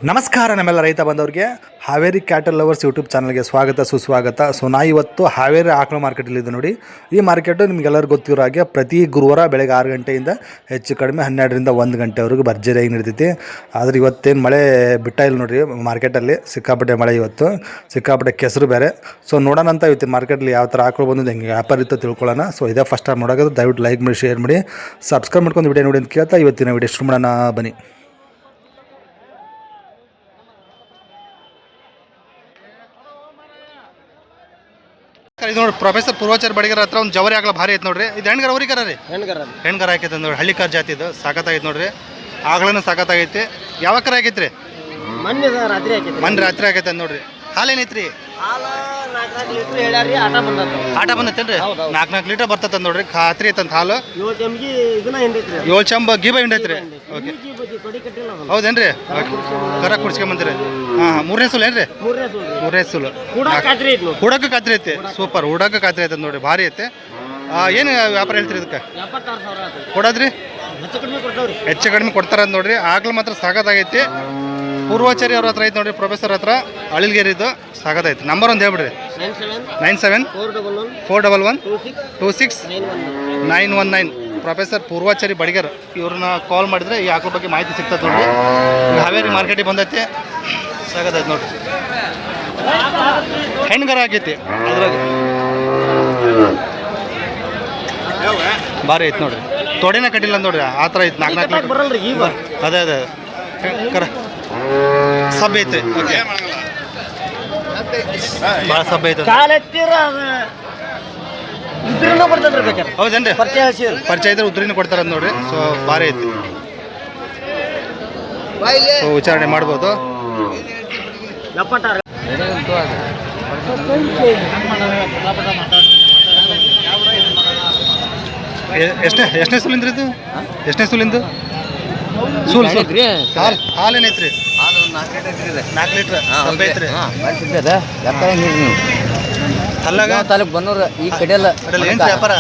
ನಮಸ್ಕಾರ ನಮ್ಮೆಲ್ಲ ರೈತ ಬಂದವರಿಗೆ ಹಾವೇರಿ ಕ್ಯಾಟಲ್ ಲವರ್ಸ್ ಯೂಟ್ಯೂಬ್ ಚಾನಲ್ಗೆ ಸ್ವಾಗತ ಸುಸ್ವಾಗತ. ಸೊ ನಾ ಇವತ್ತು ಹಾವೇರಿ ಆಕಳ ಮಾರ್ಕೆಟಲ್ಲಿದ್ದು ನೋಡಿ. ಈ ಮಾರ್ಕೆಟು ನಿಮಗೆಲ್ಲರಿಗೂ ಗೊತ್ತಿರೋ ಹಾಗೆ ಪ್ರತಿ ಗುರುವಾರ ಬೆಳಗ್ಗೆ 6 ಗಂಟೆಯಿಂದ ಹೆಚ್ಚು ಕಡಿಮೆ 12ರಿಂದ 1 ಗಂಟೆವರೆಗೂ ಭರ್ಜರಿಯಾಗಿ ನಡೀತೈತಿ. ಆದರೆ ಇವತ್ತೇನು ಮಳೆ ಬಿಟ್ಟ ಇಲ್ಲ ನೋಡಿರಿ, ಮಾರ್ಕೆಟಲ್ಲಿ ಸಿಕ್ಕಾಪಟ್ಟೆ ಮಳೆ, ಇವತ್ತು ಸಿಕ್ಕಾಪಟ್ಟೆ ಕೆಸರು ಬೇರೆ. ಸೊ ನೋಡೋಣ ಅಂತ ಇವತ್ತು ಮಾರ್ಕೆಟಲ್ಲಿ ಯಾವ ಥರ ಆಕಳು ಬಂದು ಹೆಂಗೆ ವ್ಯಾಪಾರ ಇತ್ತು ತಿಳ್ಕೊಳ್ಳೋಣ. ಸೊ ಇದೇ ಫಸ್ಟ್ ಟೈಮ್ ನೋಡೋದು, ದಯವಿಟ್ಟು ಲೈಕ್ ಮಾಡಿ, ಶೇರ್ ಮಾಡಿ, ಸಬ್ಸ್ಕ್ರೈಬ್ ಮಾಡ್ಕೊಂಡು ವಿಡಿಯೋ ನೋಡಿ ಅಂತ ಕೇಳ್ತಾ ಇವತ್ತಿನ ವಿಡಿಯೋ ಶುರು ಮಾಡೋಣ ಬನ್ನಿ. ಇದು ನೋಡಿ ಪ್ರೊಫೆಸರ್ ಪೂರ್ವಾಚಾರ್ಯ ಬಡಿಗರ ಹತ್ರ ಒಂದು ಜವರಿ ಆಗಲ ಭಾರಿ ಐತೆ ನೋಡ್ರಿ. ಇದು ಹೆಣ್ಗರ ಊರಿಗರ ರೀ, ಹೆಣ್ಗರ ಹಾಕೈತೆ ನೋಡಿ. ಹಳ್ಳಿ ಕಾರ್ ಜಾತಿ ಇದು, ಸಾಕತ್ತಾಗೈತೆ ನೋಡ್ರಿ. ಆಗ್ಲೂ ಸಾಕತ್ತಾಗೈತಿ. ಯಾವ ಕರ ಆಗೈತ್ರಿ? ಮನ್ ರಾತ್ರಿ ಆಗೈತೆ ನೋಡ್ರಿ. ಹಾಲೇನೈತ್ರಿ? ಆಟ ಬಂದೈತೇನ್ರಿ? 4 ಲೀಟರ್ ಬರ್ತದ ನೋಡ್ರಿ. ಖಾತ್ರಿ ಐತಂತ ಹಾಲು. 7 ಚಂಬ ಗೀಬ ಹಿಂಡೈತ್ರಿ. ಓಕೆ, ಹೌದೇನ್ರಿ? ಕರ ಕುಡ್ಸ್ಕೊಂಬಂದ್ರಿ. ಹಾಂ, 3ನೇ ಸುಲ್ ಏನ್ರಿ? 3ನೇ ಸುಲ್. ಹುಡಕ್ಕೆ ಖಾತ್ರಿ ಐತಿ. ಸೂಪರ್, ಹುಡಕ್ಕೆ ಖಾತ್ರಿ ಐತೆ ನೋಡ್ರಿ, ಭಾರಿ ಐತೆ. ಏನು ವ್ಯಾಪಾರ ಹೇಳ್ತೀರಿ ಇದಕ್ಕೆ? ಕೊಡೋದ್ರಿ? ಹೆಚ್ಚು ಕಡಿಮೆ ಕೊಡ್ತಾರಂತ ನೋಡ್ರಿ. ಆಗ್ಲೂ ಮಾತ್ರ ಸಾಕತ್ತಾಗೈತಿ. ಪೂರ್ವಾಚಾರ್ಯ ಅವ್ರ ಹತ್ರ ಐತೆ ನೋಡ್ರಿ, ಪ್ರೊಫೆಸರ್ ಹತ್ರ, ಅಳಿಲ್ಗೇರಿದು. ಸಾಕತ್ತೈತಿ. ನಂಬರ್ ಒಂದು ಹೇಳ್ಬಿಡ್ರಿ. 9741262919. ಪ್ರೊಫೆಸರ್ ಪೂರ್ವಾಚಾರಿ ಬಡಿಗರ್ ಇವ್ರನ್ನ ಕಾಲ್ ಮಾಡಿದ್ರೆ ಈ ಆಕಳ ಬಗ್ಗೆ ಮಾಹಿತಿ ಸಿಗ್ತದೆ ನೋಡ್ರಿ. ಹಾವೇರಿ ಮಾರ್ಕೆಟಿಗೆ ಬಂದೈತಿ. ಸಾಕತ್ತೈತಿ ನೋಡ್ರಿ. ಹೆಣ್ಗರ ಆಗೈತಿ ಅದ್ರಾಗ, ಭಾರಿ ಐತಿ ನೋಡ್ರಿ. ತೊಡೆನ ಕಟ್ಟಿಲ್ಲ ನೋಡ್ರಿ, ಆ ಥರ ಐತಿ. 4 ಅದೇ ಕರ ಸಬ್ ಐತೆ. ಓಕೆ, ಭಾಳ ಸಬ್ ಐತೆ. ಹೌದೇನ್ರಿ? ಪರಿಚಯ ಇದ್ರೆ ಉದ್ರಿನೂ ಕೊಡ್ತಾರ ನೋಡ್ರಿ. ಸೊ ಭಾರಿ ಐತಿ. ಸೊ ವಿಚಾರಣೆ ಮಾಡ್ಬೋದು. ಎಷ್ಟನೇ ಸುಲಿಂದ್ರಿ ಇದು? ಎಷ್ಟನೇ ಸುಲಿಂದು? ಸೂಲ್ ಹಾಲೇನೈತ್ರಿ? 4 ಲೀಟ್ರ್ ಐತ್ರಿ. ಅಲ್ಲಾಗ ತಾಲೂಕ್ ಬನ್ನೂರು ಈ ಕಡೆಯಲ್ಲ ವ್ಯಾಪಾರ.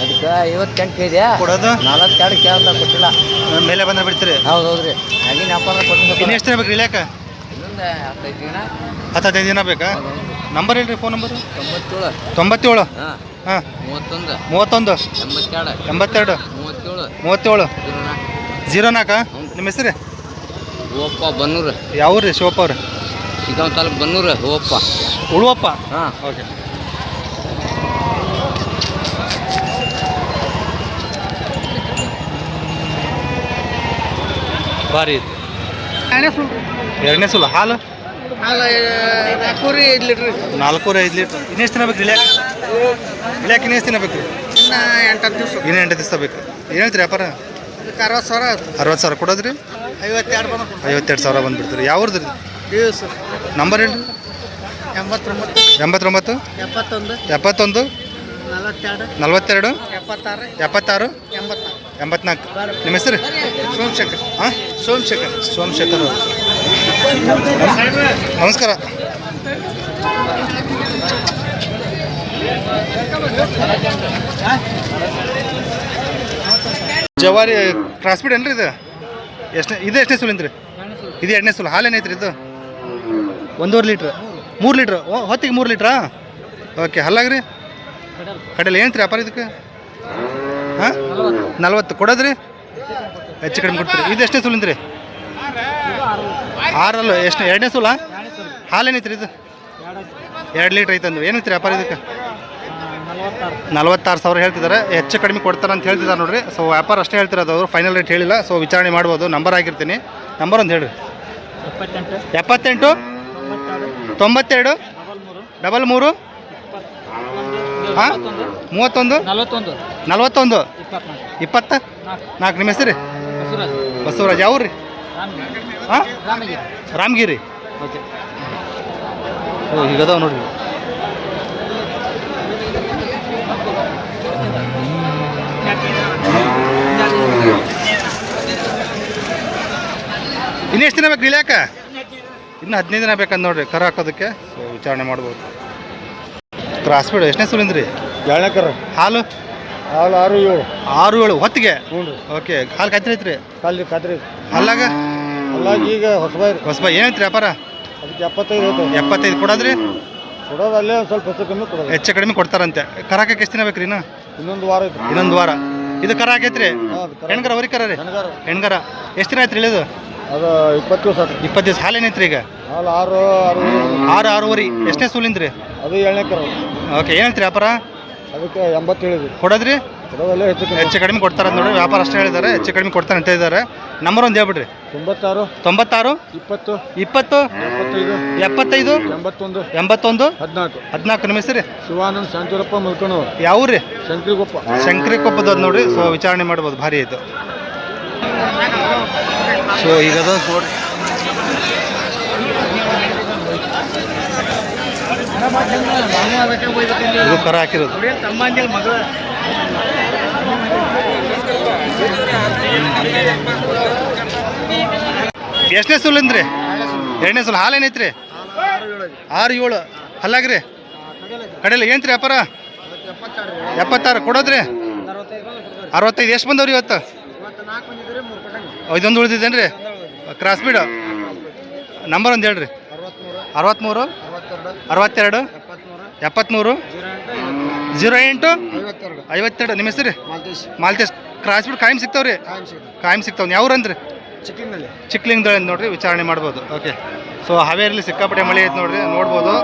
ಅದಕ್ಕೆ 58 ಇದೆ. ಕೊಡೋದು 42 ಕೇಳ್ದ, ಕೊಟ್ಟಿಲ್ಲ. ಮೇಲೆ ಬಂದ್ರೆ ಬಿಡ್ತೀರಿ? ಹೌದೌದ್ರಿ. ಆಗಿನ ವ್ಯಾಪಾರ ಇನ್ನು ಎಷ್ಟು ದಿನ ಬೇಕು ಇಳ್ಯಾಕ? ಇನ್ನೊಂದು 15 ದಿನ ಬೇಕಾ? ನಂಬರ್ ಹೇಳ್ರಿ, ಫೋನ್ ನಂಬರ್. 97 ಹಾಂ 31 82 37 04. ನಿಮ್ಮ ಹೆಸರು? ಓಪ್ಪ ಬನ್ನೂರು. ಯಾವ ರೀ? ಶಿವಪ್ಪ ಅವ್ರು? ಶಿಗಾಂವ್ ತಾಲೂಕ್ ಬನ್ನೂರು. ಓಪ್ಪ ಉಳುವಪ್ಪ. ಹಾಂ, ಓಕೆ. ಭಾರಿ ಐತಿ. 2ನೇ ಸುಲ. ಹಾಲು 4-5 ಲೀಟ್ರ್. 4-5 ಲೀಟ್ರ್. ಇನ್ನೆಷ್ಟು ದಿನ ಬೇಕು ಇಳ್ಯಾಕ? ಇಳ್ಯಾಕ ಇನ್ನೆಷ್ಟು ದಿನ ಬೇಕು? ಇನ್ನೂ 8 ದಿವಸ ಬೇಕು. ಏನು ಹೇಳ್ತೀರಿ ವ್ಯಾಪಾರ? 60,000 ಕೊಡೋದ್ರಿ? 52,000 ಬಂದುಬಿಡ್ತೀರಿ. ಯಾವ್ದು ರೀ? ನಂಬರ್ ಹೇಳ್ರಿ. 89 71 42 76 84. ನಿಮ್ಮ ಹೆಸರು? ಸೋಮಶೇಖರ್. ಹಾಂ, ಸೋಮಶೇಖರ್. ನಮಸ್ಕಾರ. ಜವಾರಿ ಕ್ರಾಸ್ ಬೀಡ್ ಏನ್ರಿ ಇದು? ಎಷ್ಟನೇ ಸುಲಿಂದ್ರಿ? ಇದು 2ನೇ ಸುಲು. ಹಾಲೇನೈತ್ರಿ ಇದು? 1.5 ಲೀಟ್ರ್. 3 ಲೀಟ್ರ್ ಹೊತ್ತಿಗೆ 3 ಲೀಟ್ರಾ? ಓಕೆ. ಹಲ್ಲಾಗ್ರಿ? ಕಡೆಯಲ್ಲಿ ಏನಂತ್ರಿ ವ್ಯಾಪಾರ ಇದಕ್ಕೆ? ಹಾಂ, 40 ಕೊಡೋದ್ರಿ? ಹೆಚ್ಚು ಕಡಿಮೆ ಕೊಡ್ತೀರಿ. ಇದು ಎಷ್ಟನೇ ಸುಲಿಂದ್ರಿ? 6 ಎಷ್ಟು? 2ನೇ ಸುಲ. ಹಾಲೇನೈತ್ರಿ ಇದು? 2 ಲೀಟ್ರ್ ಐತಂದ್ರೆ ಏನೈತ್ರಿ ವ್ಯಾಪಾರ ಇದಕ್ಕೆ? 46,000 ಹೇಳ್ತಿದ್ದಾರೆ. ಹೆಚ್ಚು ಕಡಿಮೆ ಕೊಡ್ತಾರೆ ಅಂತ ಹೇಳ್ತಿದ್ದಾರೆ ನೋಡ್ರಿ. ಸೊ ವ್ಯಾಪಾರ ಅಷ್ಟೇ ಹೇಳ್ತಿರೋದು, ಅವರು ಫೈನಲ್ ರೇಟ್ ಹೇಳಿಲ್ಲ. ಸೊ ವಿಚಾರಣೆ ಮಾಡ್ಬೋದು. ನಂಬರ್ ಆಗಿರ್ತೀನಿ. ನಂಬರ್ ಒಂದು ಹೇಳ್ರಿ. 78 92 33 ಹಾಂ 31 41 24. ನಿಮ್ಮ ಹೆಸರು? ಬಸವರಾಜ್. ಯಾವ ರೀ? ಹಾಂ, ರಾಮಗಿರಿ. ಓಕೆ. ಓ, ಹೀಗದಾವ ನೋಡ್ರಿ. ಇನ್ನೆಷ್ಟು ದಿನ ಬೇಕು ಇಳ್ಯಾಕ? ಇನ್ನು 15 ದಿನ ಬೇಕಂತ ನೋಡ್ರಿ ಕರ ಹಾಕೋದಕ್ಕೆ. ಸೊ ವಿಚಾರಣೆ ಮಾಡ್ಬೋದು. ಕ್ರಾಸ್ ಬೀಡ್ ಎಷ್ಟನೇ ಸುಲಿಂದ್ರಿ? 2ನೇ ಕರ. ಹಾಲು? ಹಾಲು 6-7 6-7 ಹೊತ್ತಿಗೆ. ಹ್ಞೂ ರೀ. ಓಕೆ. ಹಾಲು ಕಾತ್ರಿ ಐತ್ರಿ? ಕಾಲು ಕಾತ್ರಿ. ಅಲ್ಲಾಗ ಅಲ್ಲ ಈಗ ಹೊಸಬಾಯಿ ಹೊಸಬಾಯಿ ಏನೈತ್ರಿ ವ್ಯಾಪಾರ? ಅದಕ್ಕೆ 75 75 ಕೊಡೋದ್ರಿ? ಕೊಡೋದು ಅಲ್ಲೇ ಒಂದು ಸ್ವಲ್ಪ ಹೆಚ್ಚು ಕಮ್ಮಿ ಕೊಡೋದು. ಹೆಚ್ಚು ಕಡಿಮೆ ಕೊಡ್ತಾರಂತೆ. ಕರಾಕಕ್ಕೆ ಎಷ್ಟು ದಿನ ಬೇಕ್ರಿ ಇನ್ನು? ಇನ್ನೊಂದು ವಾರ ಐತ್ರಿ. ಇನ್ನೊಂದು ವಾರ. ಇದು ಕರ ಹಾಕೈತ್ರಿ? ಹೆಣ್ಗರ ಹೊರಿ ಕರ ರೀ? ಹೆಣ್ಗರ. ಎಷ್ಟು ದಿನ ಆಯ್ತು ಇಳಿದು? ಅದು 20 ದಿವಸ 20 ದಿವಸ. ಹಾಲು ಏನೈತ್ರಿ ಈಗ? ಹಾಲು 6 6.5. ಎಷ್ಟನೇ ಸೂಲಿಂದ್ರಿ? ಅದು 7ನೇ ಕರ. ಓಕೆ, ಏನೈತ್ರಿ ವ್ಯಾಪಾರ? ಅದಕ್ಕೆ 80 ಹೇಳಿದ್ವಿ. ಕೊಡೋದ್ರಿ? ಕೊಡೋದಲ್ಲೇ ಹೆಚ್ಚು ಕಡಿಮೆ ಕೊಡ್ತಾರೆ ನೋಡಿ. ವ್ಯಾಪಾರ ಅಷ್ಟೇ ಹೇಳಿದ್ದಾರೆ, ಹೆಚ್ಚು ಕಡಿಮೆ ಕೊಡ್ತಾರೆ ಅಂತ ಇದ್ದಾರೆ. ನಂಬರ್ ಒಂದು ಹೇಳ್ಬಿಡ್ರಿ. 96 96 20 20 75 81 81 14. 14. ನಿಮ್ಮ ಹೆಸರು? ಶಿವಾನಂದ್ ಶಾಂತಿರಪ್ಪ ಮುಲ್ಕನವ್ರು. ಯಾವ ರೀ? ಶಂಕರಿಗೊಪ್ಪ. ಶಂಕರಿಕೊಪ್ಪದವ್ರು ನೋಡ್ರಿ. ಸೊ ವಿಚಾರಣೆ ಮಾಡ್ಬೋದು, ಭಾರಿ ಆಯಿತು. ಸೊ ಈಗ ಅದು ನೋಡ್ರಿ, ಇದು ಕರ ಹಾಕಿರೋದು. ಎಷ್ಟನೇ ಸೂಲಿಂದ್ರಿ? 2ನೇ ಸೂಲು. ಹಾಲು ಏನೈತ್ರಿ? 6 7. ಹಲ್ಲಾಗ್ರಿ? ಕಡೆಲ್ಲ ಏನ್ರಿ ವ್ಯಾಪಾರ? 76 ಕೊಡೋದ್ರಿ? 65. ಎಷ್ಟು ಬಂದವ್ರಿ ಇವತ್ತು? ಇದೊಂದು ಉಳಿದಿದ್ದೇನ್ರಿ? Cross bead. ನಂಬರ್ ಒಂದು ಹೇಳ್ರಿ. 63 62 73 08 52. ನಿಮ್ಮ ಹೆಸರು? ಮಾಲ್ತೇಶ್. ಕ್ರಾಸ್ ಬೀಡ್ ಕಾಯಂ ಸಿಗ್ತಾವ್ರಿ? ಕಾಯಂ ಸಿಗ್ತಾವ್. ಯಾವ್ರಂದ್ರಿ? ಚಿಕ್ಲಿಂಗದ ನೋಡ್ರಿ. ವಿಚಾರಣೆ ಮಾಡ್ಬೋದು. ಓಕೆ. ಸೊ ಹಾವೇರಿಲಿ ಸಿಕ್ಕಾಪಟ್ಟೆ ಮಳೆ ಐತೆ ನೋಡ್ರಿ, ನೋಡ್ಬೋದು.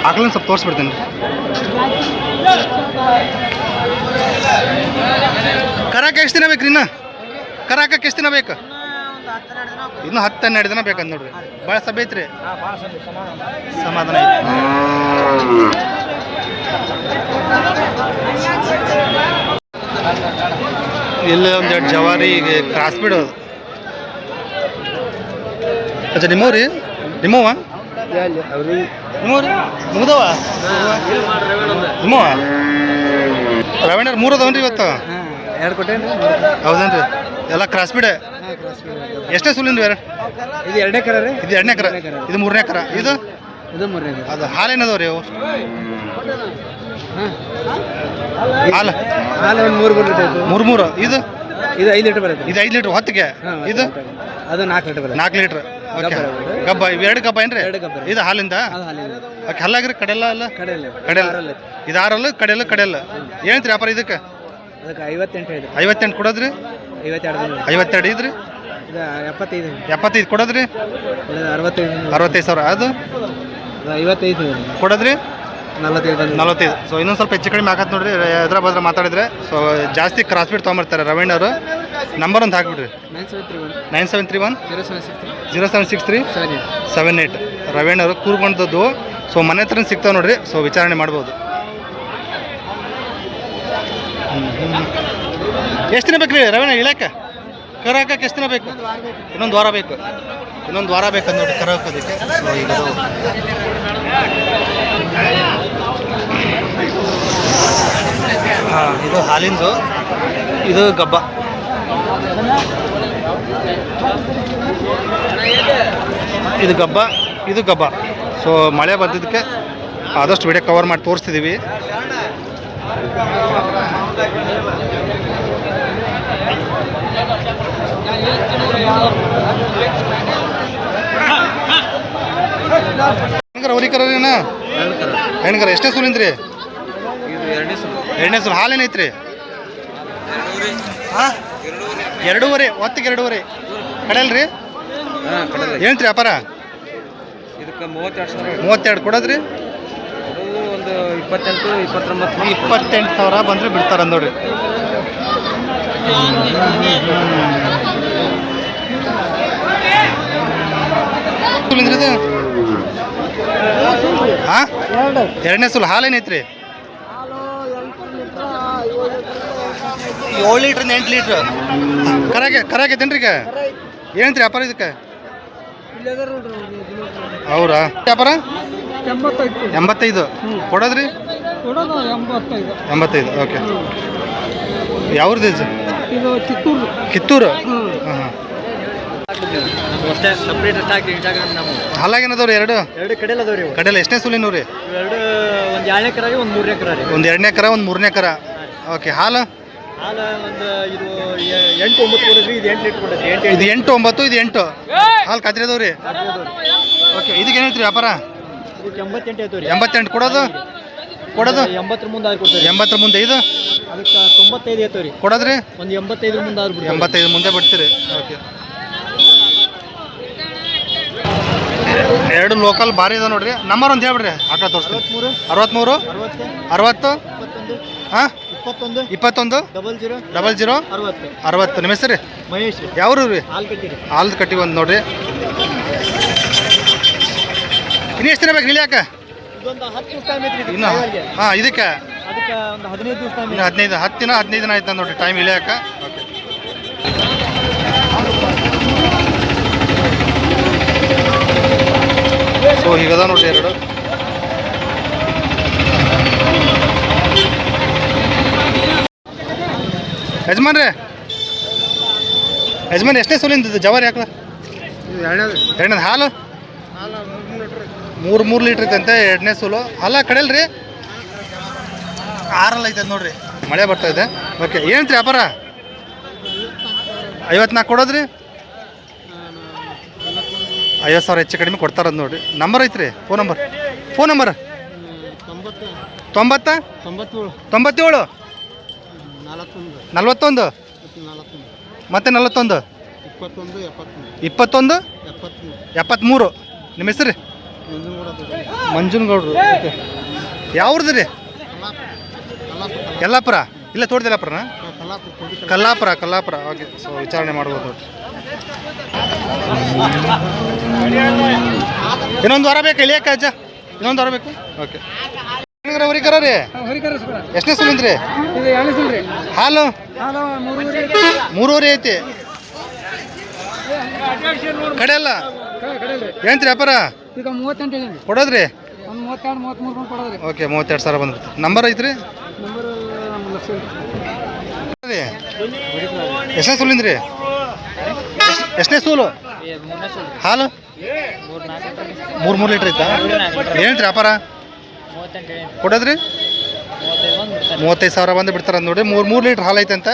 ಆಕಳನ್ನ ಸ್ವಲ್ಪ ತೋರಿಸ್ಬಿಡ್ತೀನಿ ರೀ. ಕರಾಕ ಎಷ್ಟು ದಿನ ಬೇಕ್ರಿ? ಇನ್ನು ಕರಾಕಕ್ಕೆ ಎಷ್ಟು ದಿನ ಬೇಕು? ಇನ್ನು 10-12 ದಿನ ಬೇಕಂತ ನೋಡ್ರಿ. ಭಾಳ ಸಭೆ ಐತ್ರಿ, ಸಮಾಧಾನ ಐತಿ. ಇಲ್ಲೇ ಒಂದೆರಡು ಜವಾರಿ ಈಗ ಕ್ರಾಸ್ ಬಿಡೋದು. ಅಚ್ಚಾ, ನಿಮ್ಮವ್ರಿ? ನಿಮ್ಮವ ಮುಗ್ದವ? ನಿಮ್ಮವ ರವೀಣರ್ 3 ಅದಾವನ್ರಿ ಇವತ್ತು? 2 ಕೊಟ್ಟೇನ್ರಿ. ಹೌದೇನ್ರಿ? ಎಲ್ಲ ಕ್ರಾಸ್ ಬಿಡೆ. ಎಷ್ಟೇ ಸುಲಿಂದು? ಇದು 2ನೇ ಕರ ರೀ. ಇದು 2ನೇ ಕರ. ಇದು 3ನೇ ಕರ. ಇದು 3ನೇ. ಅದು ಹಾಲೇನದವ್ರಿ ಅವು? ಹಾಲು ಒಂದು 3 ಲೀಟರ್. 3 ಇದು 5 ಲೀಟರ್ ಬರುತ್ತೆ. ಇದು 5 ಲೀಟ್ರ್ ಹೊತ್ತಿಗೆ. ಇದು ಅದು 4 ಲೀಟರ್ ಬರುತ್ತೆ. 4 ಲೀಟ್ರ್. ಓಕೆ. ಗಬ್ಬ ಇವೆರಡು ಗಬ್ಬ ಏನ್ರಿ? ಇದು ಹಾಲಿಂದ? ಓಕೆ. ಹಲ್ಲಾಗ್ರಿ? ಕಡೆಲ್ಲ ಅಲ್ಲ? ಕಡೆಲ್ಲ. ಇದು 6 ಕಡೆಲ್ಲ ಕಡೆಲ್ಲ. ಏನಂತ್ರಿ ವ್ಯಾಪಾರ ಇದಕ್ಕೆ? ಅದಕ್ಕೆ 58 ಹೇಳಿದ್ರಿ. 58 ಕೊಡೋದ್ರಿ? 52 ಇದ್ರಿ? 75 ಕೊಡೋದ್ರಿ? 65 ಸಾವಿರ. ಅದು 55 ಕೊಡೋದ್ರಿ? 45. ಸೊ ಇನ್ನೊಂದು ಸ್ವಲ್ಪ ಹೆಚ್ಚು ಕಡಿಮೆ ಆಗತ್ತೆ ನೋಡ್ರಿ. ಎದ್ರ ಬದ್ರ ಮಾತಾಡಿದ್ರೆ. ಸೊ ಜಾಸ್ತಿ ಕ್ರಾಸ್ ಬೀಟ್ ತೊಗೊಂಬರ್ತಾರೆ ರವೀಣರು. ನಂಬರ್ ಒಂದು ಹಾಕ್ಬಿಡ್ರಿ. 9731 0763 78. ರವೀಣರು ಕೂರ್ಕೊಂಡದ್ದು. ಸೊ ಮನೆ ಹತ್ರ ಸಿಗ್ತಾವೆ ನೋಡ್ರಿ. ಸೊ ವಿಚಾರಣೆ ಮಾಡ್ಬೋದು. ಎಷ್ಟು ದಿನ ಬೇಕು ರೀ ರವೀಣ ಇಳಕ್ಕೆ? ಕರ ಹಾಕಕ್ಕೆ ಎಷ್ಟು ದಿನ ಬೇಕು? ಇನ್ನೊಂದು ವಾರ ಬೇಕು. ಇನ್ನೊಂದು ವಾರ ಬೇಕಂತ ನೋಡಿ ಕರ ಹಾಕೋದಕ್ಕೆ. ಸೊ ಈಗ ಹಾಂ, ಇದು ಹಾಲಿಂದು, ಇದು ಗಬ್ಬ. ಇದು ಗಬ್ಬ, ಇದು ಗಬ್ಬ. ಸೊ ಮಳೆ ಬಂದಿದ್ದಕ್ಕೆ ಆದಷ್ಟು ವಿಡಿಯೋ ಕವರ್ ಮಾಡಿ ತೋರಿಸ್ತಿದ್ದೀವಿ. ಹೆಣ್ಗರ ಹೊರಿ ಕರೀನ? ಹೆಣ್ಗರ. ಎಷ್ಟೇ ಸೂಲಿಂದ್ರಿ? 2ನೇ ಸೂಲು. ಹಾಲೇನೈತ್ರಿ? 2.5. ಹೊತ್ತಿಗೆ 2.5. ಕಡೆಯಲ್ರಿ? ಏನಂತ್ರಿ ವ್ಯಾಪಾರ? 32 ಕೊಡೋದ್ರಿ? 28 ಸಾವಿರ ಬಂದರೆ ಬಿಡ್ತಾರ ನೋಡ್ರಿ. ಇದು ಹಾಂ, 2ನೇ ಸೂಲು. ಹಾಲೇನೈತ್ರಿ? 7 ಲೀಟ್ರಿಂದ 8 ಲೀಟ್ರ್. ಕರಾಗೈತೇನ್ರಿ ಈಗ? ಏನಂತ್ರಿ ವ್ಯಾಪಾರ ಇದಕ್ಕೆ? ಹೌದಾ? ವ್ಯಾಪಾರ 85 ಕೊಡೋದ್ರಿ? 85. ಓಕೆ. ಯಾವ್ದು ಇದು? ಕಿತ್ತೂರು. ಹಾಂ ಹಾಂ. ಹಾಲಾಗೇನದವ್ರಿ? 2 ಕಡೆಲ್ಲ. ಎಷ್ಟನೇ ಸೂಲಿನವ್ರಿ? ಒಂದು 2ನೇ ಕರ, ಒಂದು 3ನೇ ಕರ. ಒಂದು 2ನೇ ಕರ, ಒಂದು 3ನೇ ಕರ. ಓಕೆ. ಹಾಲು ಹಾಲು ಒಂದು ಇದು 8-9 ಕೊಡಿದ್ರಿ, ಇದು 8 ಲೀಟ್ರ್ ಕೊಡಿದ್ರಿ. ಇದು 8 9 ಇದು 8 ಹಾಲು ಖಾತ್ರಿ ಅದಾವ್ರಿ. ಓಕೆ ಇದಕ್ಕೆ ಏನು ಹೇಳ್ತೀರಿ ವ್ಯಾಪಾರ? ಇದಕ್ಕೆ 88 ಆಯ್ತು ರೀ. 88 ಕೊಡೋದು 80 ಮುಂದೆ ಆಗಿ ಕೊಡ್ತೀವಿ. 80 ಮುಂದೆ ಇದು ಅದಕ್ಕೆ 95 ಆಯ್ತು ರೀ. ಕೊಡೋದ್ರಿ ಒಂದು 85 ಮುಂದೆ ಆದ್ಬಿಟ್ಟು 85 ಮುಂದೆ ಬಿಡ್ತೀರಿ. ಓಕೆ ಎರಡು ಲೋಕಲ್ ಭಾರಿ ಇದೆ ನೋಡ್ರಿ. ನಂಬರ್ ಒಂದು ಹೇಳ್ಬಿಡ್ರಿ ಆಕಳ ತೋರಿಸ್ತೀನಿ. 63 60 ಹಾಂ 21 00 60. ನಿಮ್ಮ ಹೆಸರು ಮಹೇಶ್ ಯಾವ್ರು ರೀ? ಹಾಲು ಕಟ್ಟಿ ಒಂದು ನೋಡ್ರಿ. ಇನ್ನು ಎಷ್ಟು ದಿನ ಬೇಕು ಇಳಿಯಾಕ? ಇದೊಂದು 10 ದಿವಸ ಟೈಮ್ ಐತ್ರಿ ಇನ್ನು ಹಾಂ ಇದಕ್ಕೆ ಅದಕ್ಕೆ ಒಂದು 15 ದಿವಸ ಟೈಮ್. ಇನ್ನು 15 ದಿನ ಆಯ್ತು ನೋಡ್ರಿ ಟೈಮ್ ಇಳಿಯಾಕ. ಓಕೆ ಸೊ ಹೀಗದ ನೋಡ್ರಿ ಎರಡು. ಯಜಮಾನ್ ಎಷ್ಟನೇ ಸೋಲಿಂದ ಜವಾರಿ ಹಾಕ್ಲ? ಎರಡನೇದು ಹಾಲು 3 ಲೀಟ್ರ್ ಐತಂತೆ. ಎರಡನೇ ಸೋಲು ಹಾಲ ಕಡೆಯಲ್ರಿ 6 ಐತೆ ನೋಡ್ರಿ. ಮಳೆ ಬರ್ತಾ ಇದೆ. ಓಕೆ ಏನಂತ್ರಿ ವ್ಯಾಪಾರ? 54 ಕೊಡೋದ್ರಿ. 50,000 ಹೆಚ್ಚು ಕಡಿಮೆ ಕೊಡ್ತಾರಂದು ನೋಡ್ರಿ. ನಂಬರ್ ಐತ್ರಿ? ಫೋನ್ ನಂಬರ್ 90 97 41 ಮತ್ತೆ 41 21 73. ನಿಮ್ಮ ಹೆಸರು ರೀ? ಮಂಜುನಗೌಡ್ರು. ಓಕೆ ಯಾವ್ದು ರೀ? ಯಲ್ಲಾಪುರ ಇಲ್ಲ ತೋಟದಲ್ಲಾಪುರನ? ಕಲ್ಲಾಪುರ. ಓಕೆ ಸೊ ವಿಚಾರಣೆ ಮಾಡ್ಬೋದು ನೋಡ್ರಿ. ಇನ್ನೊಂದು ವಾರ ಬೇಕು ಇಳಿಯಕ್ಕೆ ಅಜ್ಜ? ಇನ್ನೊಂದು ವಾರ ಬೇಕು. ಓಕೆ ಹೊರಿಕರ ರೀ ಎಷ್ಟನೇ ಸುಲಿಂದ್ರಿ? ಹಾಲು 3 ಐತಿ. ಕಡೆ ಅಲ್ಲ ಏನಂತ್ರಿ ವ್ಯಾಪಾರ? ಈಗ 38 ಕೊಡೋದ್ರಿ? 32-33 ಕೊಡೋದ್ರಿ. ಓಕೆ 32,000 ಬಂದ್ಬಿಡ್ತು. ನಂಬರ್ ಐತ್ರಿ? ಎಷ್ಟನೇ ಸೂಲಿಂದ್ರಿ? ಎಷ್ಟನೇ ಸೂಲು? ಹಾಲು 3 ಲೀಟ್ರ್ ಐತಾ? ಏನಂತ್ರಿ ವ್ಯಾಪಾರ? ಕೊಡೋದ್ರಿ? 35,000 ಬಂದು ಬಿಡ್ತಾರ ನೋಡಿ. 3 ಲೀಟ್ರ್ ಹಾಲು ಐತೆ ಅಂತ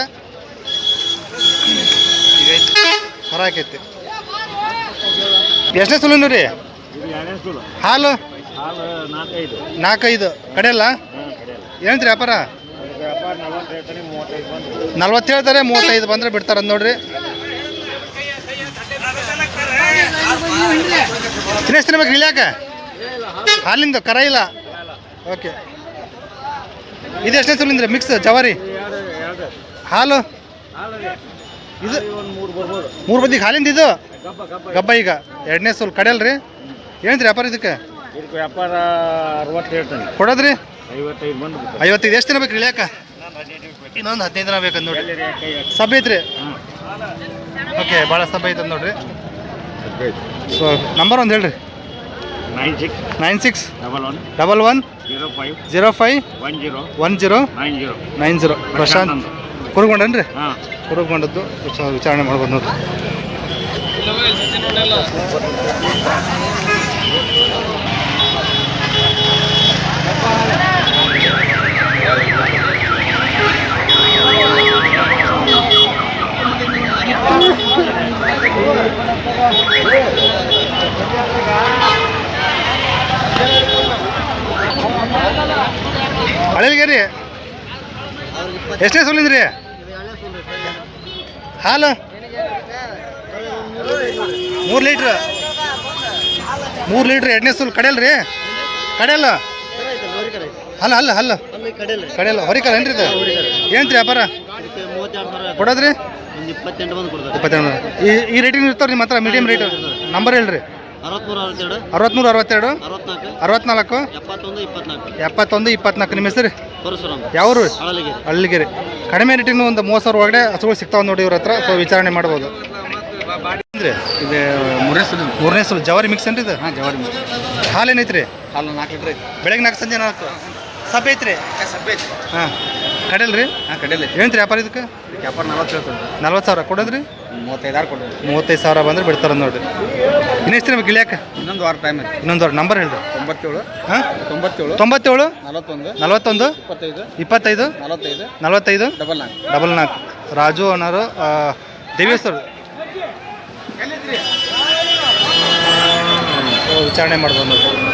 ಹೊರ ಹಾಕೈತಿ. ಎಷ್ಟನೇ ಸುಲಿಂದು ರೀ ಹಾಲು? 4-5 ಕಡೆಯಲ್ಲ ಏನಂತ್ರಿ ವ್ಯಾಪಾರ? 40 ಹೇಳ್ತಾರೆ, 35 ಬಂದರೆ ಬಿಡ್ತಾರ ನೋಡ್ರಿ. ಎಷ್ಟು ತಿನ್ಬೇಕು ಇಳಿಯಾಕ? ಹಾಲಿಂದ ಕರ ಇಲ್ಲ. ಓಕೆ ಇದು ಎಷ್ಟನೇ ಸುಲಿಂದ್ರಿ? ಮಿಕ್ಸ್ ಜವಾರಿ ಹಾಲು ಇದು 3 ಬದಿಗೆ ಹಾಲಿಂದ ಇದು ಗಬ್ಬ. ಈಗ ಎರಡನೇ ಸೋಲ್ ಕಡೆಯಲ್ರಿ ಏನಂತ್ರಿ ವ್ಯಾಪಾರ ಇದಕ್ಕೆ? ವ್ಯಾಪಾರ 60 ಹೇಳ್ತಾನೆ. ಕೊಡೋದ್ರಿ? 55 ಎಷ್ಟು ದಿನ ಬೇಕು ಇಳಿಯಾಕ? ಇನ್ನೊಂದು 15 ದಿನ ಬೇಕಂತ ನೋಡ್ರಿ. ಸಭೆ ಐತ್ರಿ? ಓಕೆ ಭಾಳ ಸಭೆ ಐತಂತ ನೋಡ್ರಿ. ಸೊ ನಂಬರ್ ಒಂದು ಹೇಳ್ರಿ. 96 11 05 10 90. ಪ್ರಶಾಂತ್ ಕುರುಗೊಂಡನ್ರಿ? ಕುರುಗೊಂಡದ್ದು ವಿಚಾರಣೆ ಮಾಡ್ಬೋದು ನೋಡ್ರಿ. ಹಳೇಲ್ಗೇರಿ ಎಷ್ಟನೇ ಸುಲಿಂದ್ರಿ ಹಾಲು? 3 ಲೀಟ್ರ್. 3 ಲೀಟ್ರ್ ಎರಡನೇ ಸುಲ್ ಕಡೆಯಲ್ರಿ? ಕಡೆಯಲ್ಲ ಹಲ್ಲ ಕಡೆಯಲ್ಲ ಹೊರಿಕಲ್ಲ ಏನ್ರಿ ಇದು? ಏನಂತ್ರಿ ವ್ಯಾಪಾರ? ಕೊಡೋದ್ರಿ? 28. ಈ ರೇಟಿಂಗ್ ಇರ್ತಾವ್ರಿ ನಿಮ್ಮ ಹತ್ರ ಮೀಡಿಯಮ್ ರೇಟ್? ನಂಬರ್ ಹೇಳ್ರಿ. 63 62 64 71 24. ನಿಮ್ಮ ಹೆಸರು ಯಾವ್ರು? ಹಳ್ಳಿಗೆರೆ. ಕಡಿಮೆ ರೇಟಿನ ಒಂದು 30,000 ಒಳಗಡೆ ಹಸುಗಳು ಸಿಗ್ತಾವೆ ನೋಡಿ ಇವ್ರ ಹತ್ರ. ಸೊ ವಿಚಾರಣೆ ಮಾಡ್ಬೋದು. ಇದು 3ನೇ ಸಲ ಜವಾರಿ ಮಿಕ್ಸ್ ಏನ್ರಿ ಇದು? ಹಾಂ ಜವಾರಿ ಮಿಕ್ಸ್. ಹಾಲು ಏನೈತ್ರಿ? ಹಾಲು 4 ಲೀಟ್ರ್ ಐತಿ. ಬೆಳಗ್ಗೆ 4 ಸಂಜೆ 4 ಸಬ್ಬೆ ಐತ್ರಿ? ಹಾಂ ಕಡೆಯಲ್ರಿ? ಹಾಂ ಕಡೆಯಲ್ಲಿ. ಏನಂತ್ರಿ ವ್ಯಾಪಾರ ಇದಕ್ಕೆ? ವ್ಯಾಪಾರ 40 ಹೇಳ್ತದೆ. 40,000 ಕೊಡೋದ್ರಿ? 35,000 ಕೊಡ್ರಿ. 35,000 ಬಂದ್ರೆ ಬಿಡ್ತಾರೆ ನೋಡ್ರಿ. ಇನ್ನೆಷ್ಟು ದಿನ ಗಿಳಿಯಾಕ? ಇನ್ನೊಂದು ವಾರ ಟೈಮ್ ಐತಿ. ಇನ್ನೊಂದು ವಾರ ನಂಬರ್ ಹೇಳ್ರಿ. 97 ಹಾಂ 97 97 41 41 25 25 45 45 44 44. ರಾಜು ಅನ್ನೋರು ದೇವೇಶ್ವರ ವಿಚಾರಣೆ ಮಾಡ್ಬೋದು ನೋಡ್ರಿ.